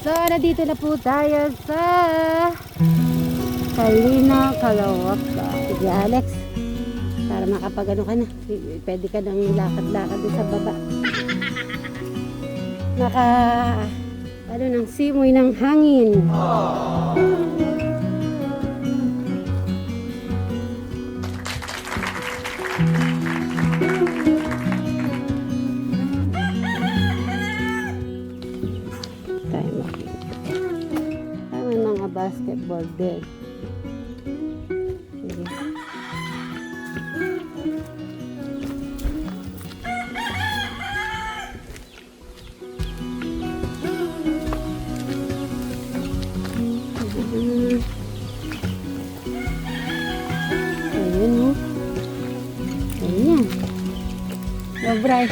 So, nandito na po tayo sa Kalina, Caloocan. Sige, Alex. Para makapag-ano ka na. Pwede ka nang lakad-lakad din sa baba. Ano nang simoy ng hangin. Tayo makikita. May mga basketball din. Sige. Ayun o. Ayan. Dobray.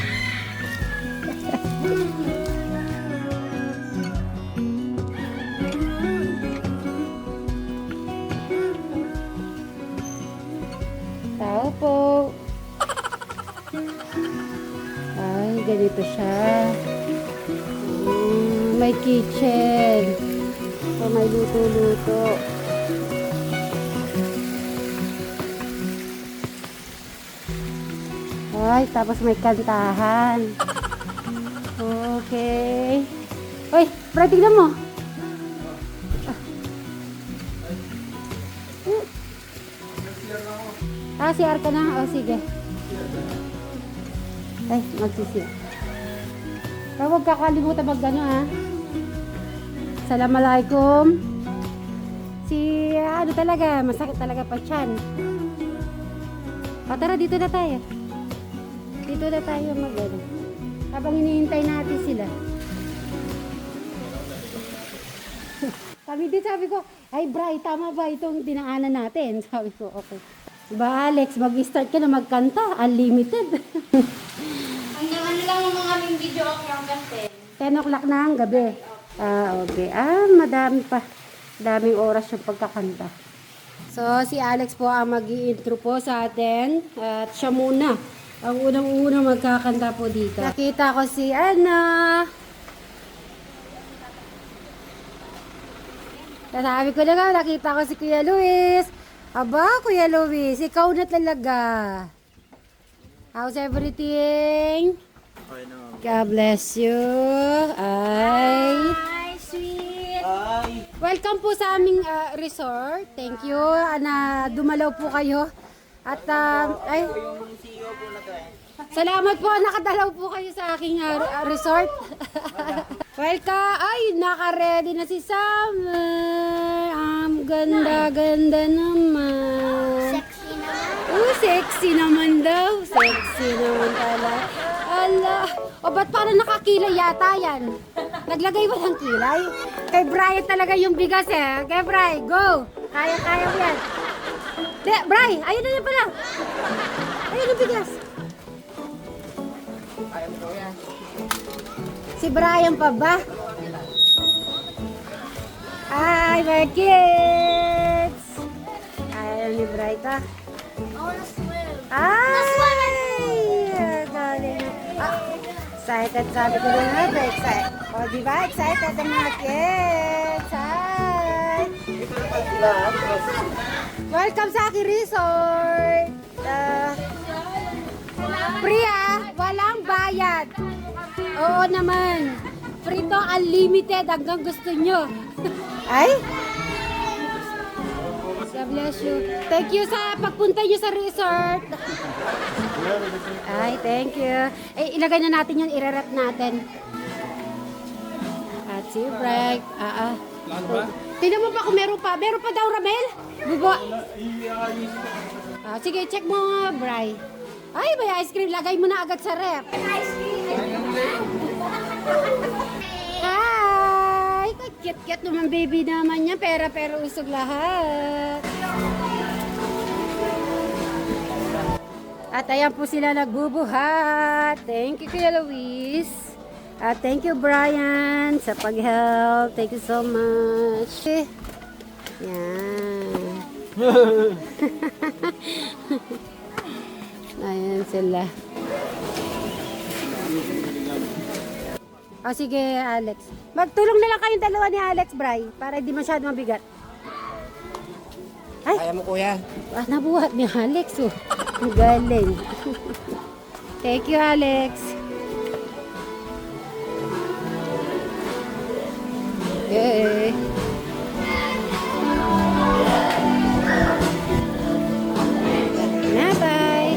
Tao po. Ay, ganito siya. May kitchen. So, may luto-luto. Ay, tapos may kantahan. Okay. Uy, Brad, tignan mo. CR ka na? O, sige. Ay, magsisiyar. Pero huwag kakalimutan mag-ano, ha? Assalamualaikum. Ano talaga, masakit talaga pa tiyan. Tara, dito na tayo. Dito na tayo mag-ano. Habang hinihintay natin sila. Kami din sabi ko, ay Bray, tama ba itong dinaanan natin? Sabi ko, okay. Diba Alex, mag-start ka na magkanta, unlimited. Hanggang ano lang yung mga aming video hanggang 10. 10 o'clock na ang gabi. Okay. Madami pa. Daming oras yung pagkakanta. So, si Alex po ang mag-i-intro po sa atin. At siya muna. Ang unang-unang magkakanta po dito. Nakita ko si Ana. Sabi ko na nga, nakita ko si Kuya Luis. Aba, Kuya Luis, ikaw na talaga. How's everything? Okay na. God bless you. Hi, sweet. Ay! Welcome po sa aming resort. Thank you na dumalaw po kayo. At Yung CEO po na tayo. salamat po, nakadalaw po kayo sa aking resort. Welcome. Ay, naka-ready na si Summer. Ganda-ganda naman. Sexy naman. Sexy naman daw. Sexy naman talaga. Ala. O, ba't parang nakakilay yata yan? Naglagay ba ng kilay? Kay Brian talaga yung bigas eh. Kay Brian, go! Kaya-kaya mo yan. Brian, ayun na yan pala. Ayun yung bigas. Si Brian pa ba? Ay, my kids! Ayaw ni Brian ta. Oh, na-swim. Ay! Galing. Excited. Sabi ko na nga, excited. O, diba? Excited ang mga kids. Hi! Welcome sa aking resort. Free walang bayad. Oo naman. Free to, unlimited hanggang gusto nyo. Ay? God bless you. Thank you sa pagpunta nyo sa resort. Ay, thank you. Ilagay na natin yun, i-rep natin. At si Break. Tingnan mo pa kung meron pa. Meron pa daw, Ramel? Bubo. Sige, check mo nga, Bray. Ay, may ice cream. Lagay mo na agad sa rep. Hi! Cute-cute naman baby naman niya. Pera usog lahat. At ayan po sila nagbubuhat. Thank you, Kuya Luis. At thank you, Brian, sa pag-help. Thank you so much. Yan. Ayan sila. O sige, Alex. Magtulong na lang kayong dalawa ni Alex, Bray, para hindi masyado mabigat. Ay, Kaya mo kuya. nabuhat ni Alex, oh. Ang galing. Thank you, Alex. Yay. Bye.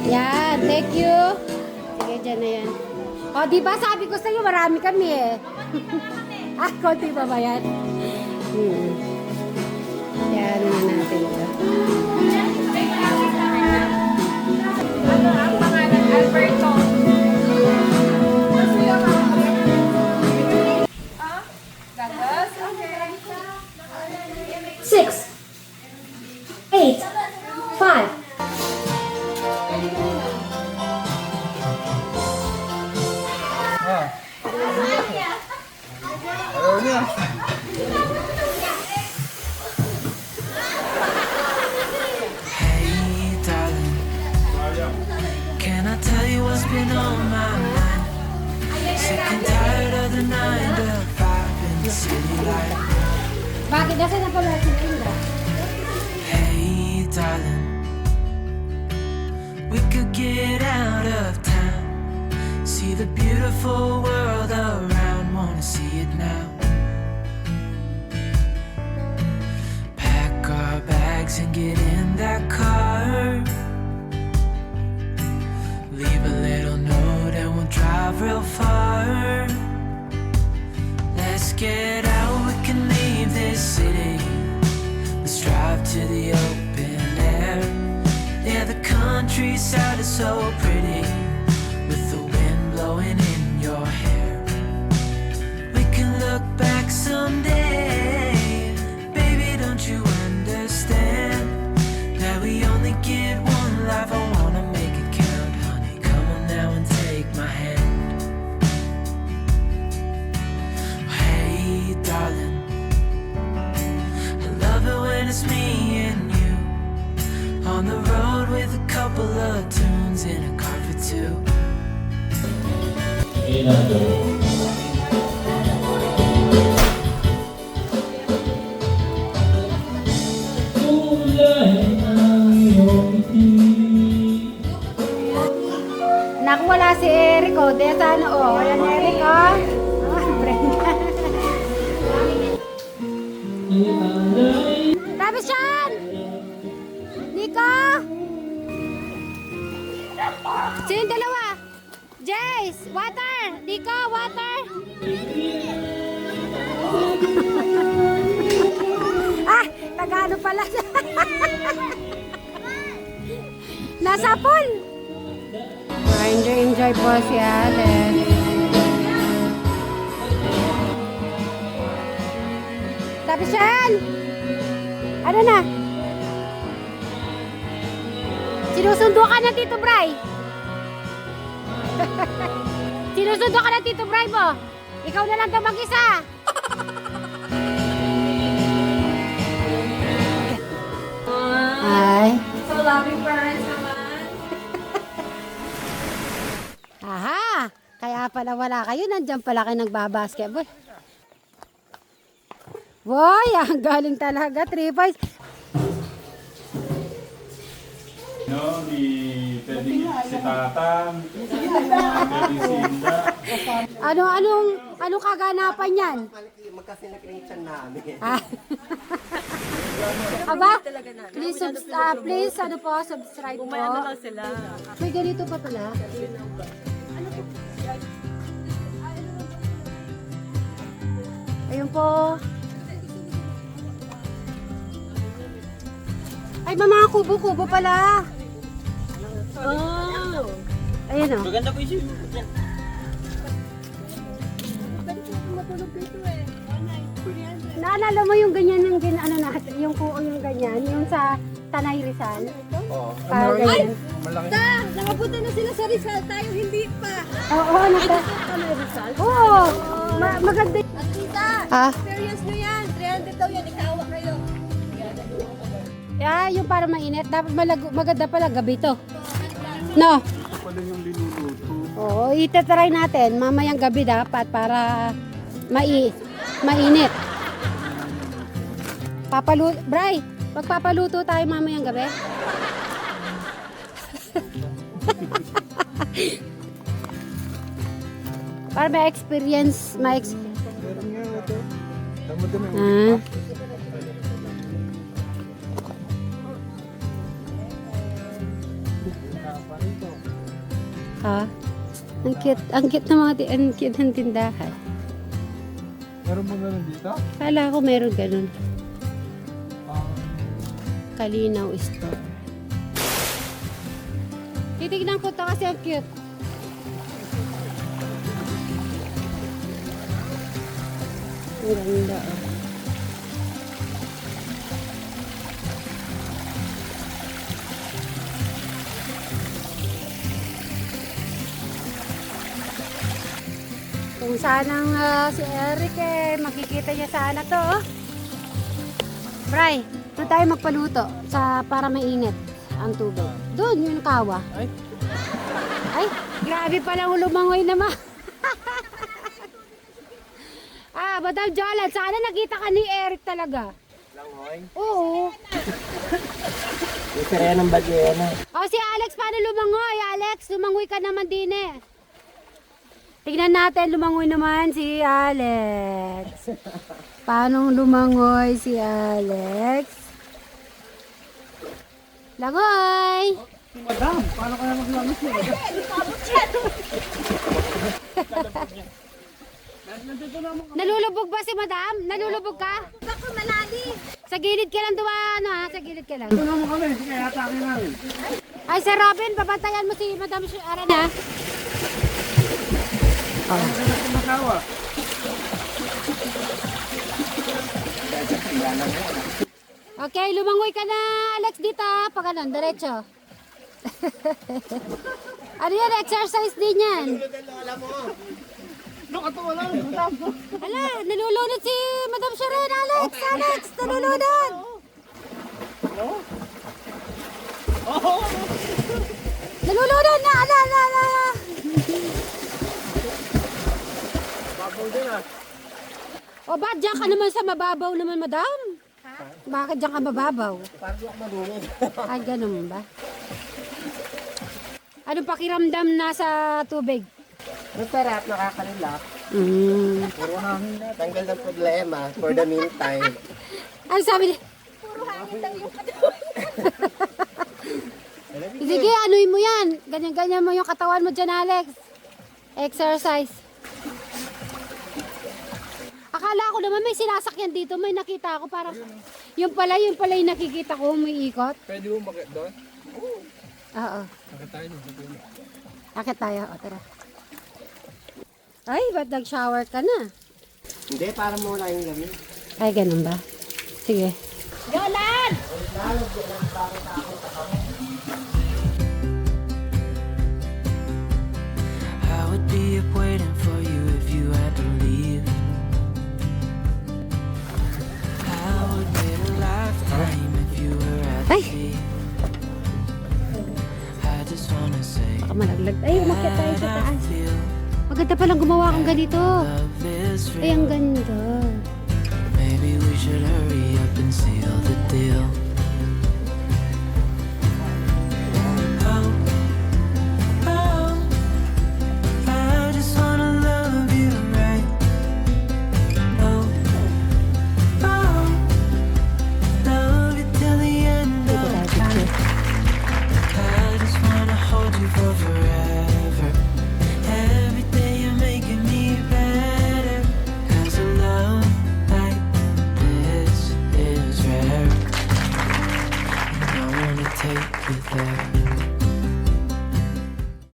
Yan, thank you. Sige, dyan na yan. O, di ba sabi ko sa'yo, marami kami eh. Konti pa ba yan? Yan na natin ito. Ano ang pangalan? Alberto. Gagas? Okay. 6, 8, 5. Ayaw niya. Hey, darling, can I tell you what's been on my mind? Sick and tired of the 9 to 5 in the city life. Bakit? Nasaan na pala si Indra? Hey, darling, we could get out of town, see the beautiful world around, wanna see it now. Pack our bags and get in that car, leave a little note and we'll drive real far. Let's get out, we can leave this city. Let's drive to the open air. Yeah, the countryside is so pretty, with the wind blowing in your hair. We can look back someday. Baby, don't you understand that we only get one life? I wanna make it count, honey. Come on now and take my hand. Hey, darling, I love it when it's me and you on the road with a couple of tunes in a car for two. Naku, wala si Eric, oh. De, sana, oh. Ayan, Eric, oh. Brenda. Tapos yan! Nico! Sino yung dalawa? Jace, water! Nico, water! Tagano pala siya. Nasa pool! Enjoy po si Alex. Tapos yan! Ano na? Sinusundo ka na Tito Bray. Sinusundo ka na Tito Bray mo. Ikaw na lang daw mag-isa. Ay. So loving parents naman. Aha! Kaya pala wala kayo. Nandyan pala kayo nagbabasketball. Boy, ang galing talaga. 3 points. No, ni pwede si Tatang, pwede si Inda. Anong kaganapan yan? Magkasinag yung tiyan namin. Ah. Aba, please, subscribe po. May ganito pa pala. Ayun po. Ay, mga kubo-kubo pala. Oh. Ayun o. Maganda po yung Naalala mo yung ganyan yung ano natin, yung ganyan, yung sa Tanay Rizal? Oo. Ganyan. Malaki. Nakapunta na sila sa Rizal, tayo hindi pa. Oo, Tanay Rizal? Oo, maganda. At tita, Ah, experience nyo yan. 300 daw yan, ikawa kayo. yung para mainit, dapat maganda pala gabi to. No? Ito pala yung linuluto. Oo, itatry natin. Mamayang gabi dapat para mainit. Bray, magpapaluto tayo mamayang gabi. Para may experience, Meron nga ito. Damo-dami. Ha? Ang cute ng mga ang cute ng tindahan. Meron mo ganun dito? Kala ko meron ganun. Kalinaw store. Titignan ko to kasi ang cute. Ang ganda oh. Kung sanang si Eric makikita niya sana to oh. Bray, doon tayo magpaluto para mainit ang tubig. Doon, yung kawa. Ay, grabe pala lumangoy naman. Madam Jolan, sana nakita ka ni Eric talaga. Langoy? Oo. Yung sirena ng bagyena. Si Alex, paano lumangoy? Alex, lumangoy ka naman din eh. Tignan natin, lumangoy naman si Alex. Paano lumangoy si Alex? Langoy! Madam, paano kaya maglangos niya? Nalulubog ba si Madam? Nalulubog ka? Ako malalim. Sa gilid ka lang dumaan, ha? Sa gilid ka lang. Tulungan mo kami, sige, hatakin namin. Ay, Sir Robin, babantayan mo si Madam Aran, ha? Ang ganda ng makawa. Okay, lumangoy ka na, Alex, dito, ha? Pag ganun, diretso. Ano yan? Exercise din yan. Ala, nalulunod si Madam Sharon, Alex! Alex, nalulunod! Nalulunod na! Ala! O, ba't dyan ka naman sa mababaw naman, Madam? Bakit dyan ka mababaw? Parang di ako malungod. Ay, ganun ba? Anong pakiramdam na sa tubig? Masarap, nakaka-relax. Puro hangin na. Tanggal ng problema for the meantime. Ano sabi niya? Sige, anuin mo yan. Ganyan-ganyan mo yung katawan mo dyan, Alex. Exercise. Akala ko naman may sinasakyan dito. May nakita ako parang... Yung pala yung nakikita ko. May ikot. Pwede mo bakit doon? Oo. Bakit tayo doon sa puno? Akit tayo. O, tara. Ay, ba't nag-shower ka na? Hindi, para muna yung gabi. Ay, ganun ba? Sige. Jolan! I would be up waiting for you if you had to leave. I would wait a lifetime if you were at Ay! sea. I just wanna say Baka malaglag. Ay, umakyat tayo sa that I taas. feel Maganda palang gumawa kang ganito. love is Ay, ang real. ganda. Maybe we should hurry up and seal the deal.